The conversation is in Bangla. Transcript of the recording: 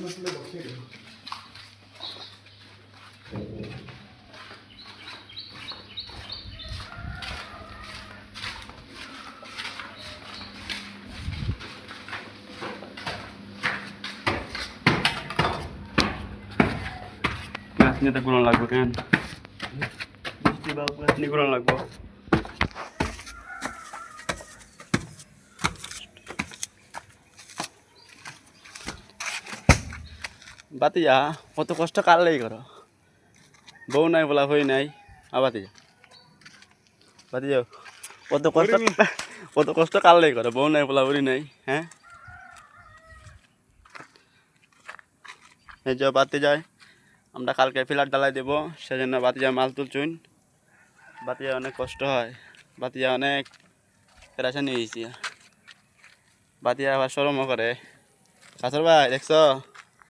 গাছ নিয়ে তো গুলো লাগবে কেন বৃষ্টি বা গাছ নিয়ে গুলো লাগবো বাতিজা কত কষ্ট কাটলেই করো বউ নাই বলা হই নাই বাতিজা বাতিজা কত কষ্ট কাটলেই করো বউ নাই বলা বলি নাই হ্যাঁ এই যে বাতি যায় আমরা কালকে ফিলার ডালাই দেবো সেজন্য বাতিজা মাল তুলছুন বাতিজা অনেক কষ্ট হয় বাতিজা অনেক পেরেশানি হয়েছি বাতিজা আবার শরমও করে কাসর ভাই দেখছো